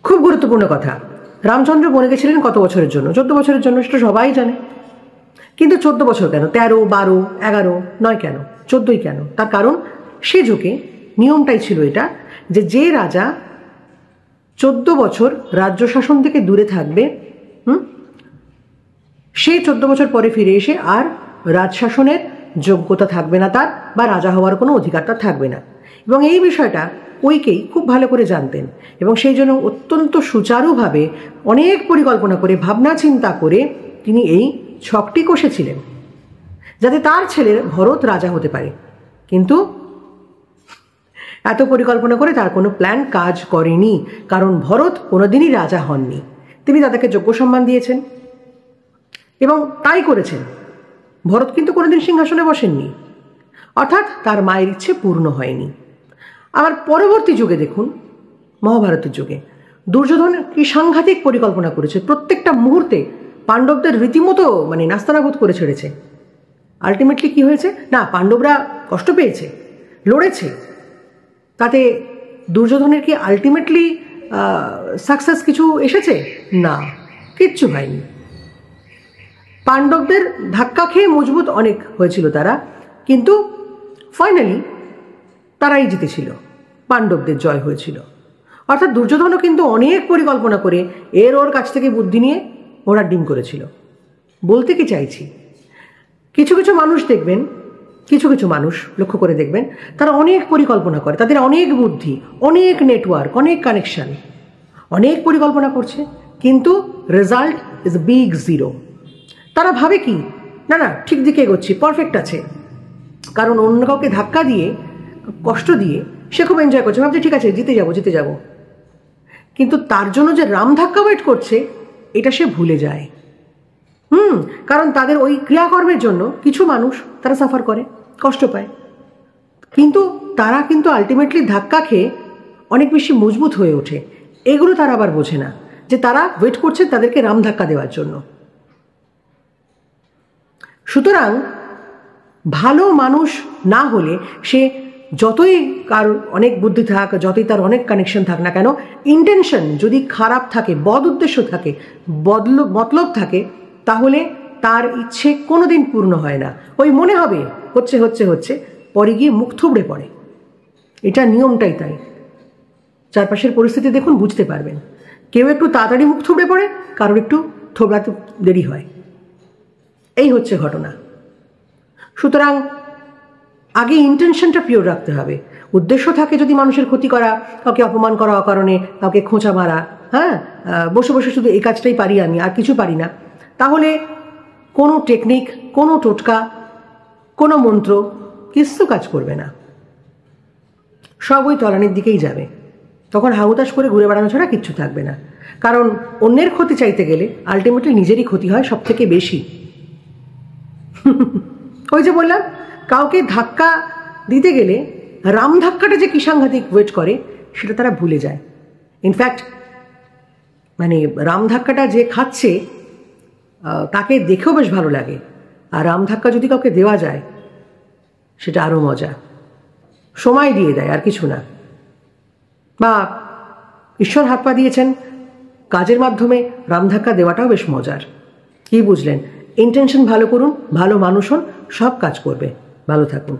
খুব গুরুত্বপূর্ণ কথা, রামচন্দ্র বনে গেছিলেন কত বছরের জন্য? 14 বছরের জন্য, সেটা সবাই জানে। কিন্তু 14 বছর কেন? 13, 12, 11 নয় কেন? 14ই কেন? তার কারণ সে যুগে নিয়মটাই ছিল এটা, যে রাজা 14 বছর রাজ্য শাসন থেকে দূরে থাকবে, সে 14 বছর পরে ফিরে এসে আর রাজশাসনের যোগ্যতা থাকবে না তার, বা রাজা হওয়ার কোনো অধিকার তার থাকবে না। এবং এই বিষয়টা কৈকেয়ী খুব ভালো করে জানতেন, এবং সেই জন্য অত্যন্ত সুচারুভাবে অনেক পরিকল্পনা করে, ভাবনা চিন্তা করে তিনি এই ছকটি কষেছিলেন যাতে তার ছেলের ভরত রাজা হতে পারে। কিন্তু এত পরিকল্পনা করে তার কোনো প্ল্যান কাজ করেনি, কারণ ভরত কোনোদিনই রাজা হননি। তিনি তাদেরকে যোগ্য সম্মান দিয়েছেন এবং তাই করেছেন। ভরত কিন্তু কোনোদিন সিংহাসনে বসেননি, অর্থাৎ তার মায়ের ইচ্ছে পূর্ণ হয়নি। আবার পরবর্তী যুগে দেখুন, মহাভারতের যুগে দুর্যোধন কি সাংঘাতিক পরিকল্পনা করেছে, প্রত্যেকটা মুহূর্তে পাণ্ডবদের রীতিমতো নাস্তানাবুদ করে ছেড়েছে। আলটিমেটলি কি হয়েছে? না, পাণ্ডবরা কষ্ট পেয়েছে, লড়েছে, তাতে দুর্যোধনের কি আলটিমেটলি সাকসেস কিছু এসেছে? না, কিচ্ছু হয়নি। পাণ্ডবদের ধাক্কা খেয়ে মজবুত অনেক হয়েছিল তারা, কিন্তু ফাইনালি তারাই জিতেছিল, পাণ্ডবদের জয় হয়েছিল। অর্থাৎ দুর্যোধনও কিন্তু অনেক পরিকল্পনা করে ওর কাছ থেকে বুদ্ধি নিয়ে ঘোড়ার ডিম করেছিল। বলতে কি চাইছি, কিছু কিছু মানুষ দেখবেন, কিছু কিছু মানুষ লক্ষ্য করে দেখবেন, তারা অনেক পরিকল্পনা করে, তাদের অনেক বুদ্ধি, অনেক নেটওয়ার্ক, অনেক কানেকশন, অনেক পরিকল্পনা করছে, কিন্তু রেজাল্ট ইজ বিগ জিরো। তারা ভাবে কি, না না ঠিক দিকে এগোচ্ছি, পারফেক্ট আছে, কারণ অন্য কাউকে ধাক্কা দিয়ে, কষ্ট দিয়ে সে খুব এনজয় করছে, ভাবছে ঠিক আছে জিতে যাব। কিন্তু তার জন্য যে রাম ধাক্কা ওয়েট করছে এটা সে ভুলে যায়। কারণ তাদের ওই ক্রিয়াকর্মের জন্য কিছু মানুষ তারা সাফার করে, কষ্ট পায়, কিন্তু তারা কিন্তু আলটিমেটলি ধাক্কা খেয়ে অনেক বেশি মজবুত হয়ে ওঠে। এগুলো তারা আবার বোঝে না, যে তারা ওয়েট করছে তাদেরকে রাম ধাক্কা দেওয়ার জন্য। সুতরাং ভালো মানুষ না হলে সে যতই কার অনেক বুদ্ধি থাক, যতই তার অনেক কানেকশন থাক না কেন, ইন্টেনশন যদি খারাপ থাকে, বদ উদ্দেশ্য থাকে, মতলব থাকে, তাহলে তার ইচ্ছে কোনোদিন পূর্ণ হয় না। ওই মনে হবে হচ্ছে হচ্ছে হচ্ছে, পরে গিয়ে মুখ থুবড়ে পড়ে। এটা নিয়মটাই তাই। চারপাশের পরিস্থিতি দেখুন, বুঝতে পারবেন। কেউ একটু তাড়াতাড়ি মুখ থুবড়ে পড়ে, কারোর একটু থোবড়াতে দেরি হয়। এই হচ্ছে ঘটনা। সুতরাং আগে ইন্টেনশনটা পিওর রাখতে হবে। উদ্দেশ্য থাকে যদি মানুষের ক্ষতি করা, কাউকে অপমান করা অকারণে, কাউকে খোঁচা মারা, বসে বসে শুধু এই কাজটাই পারি আমি, আর কিছু পারি না, তাহলে কোনো টেকনিক, কোনো টোটকা, কোনো মন্ত্র কিছু কাজ করবে না। সব ওই তলানির দিকেই যাবে। তখন হাহুতাশ করে ঘুরে বেড়ানো ছাড়া কিচ্ছু থাকবে না। কারণ অন্যের ক্ষতি চাইতে গেলে আলটিমেটলি নিজেরই ক্ষতি হয় সব থেকে বেশি। ওই যে বললাম, কাউকে ধাক্কা দিতে গেলে রাম ধাক্কাটা যে কি সাংঘাতিক ওয়েট করে সেটা তারা ভুলে যায়। ইনফ্যাক্ট রাম ধাক্কাটা যে খাচ্ছে তাকে দেখেও বেশ ভালো লাগে, আর রাম ধাক্কা যদি কাউকে দেওয়া যায় সেটা আরও মজা। সময় দিয়ে দেয়, আর কিছু না। বা ঈশ্বর হাত পা দিয়েছেন কাজের মাধ্যমে, রাম ধাক্কা দেওয়াটাও বেশ মজার। কি বুঝলেন? ইন্টেনশন ভালো করুন, ভালো মানুষ হন, সব কাজ করবে। ভালো থাকুন।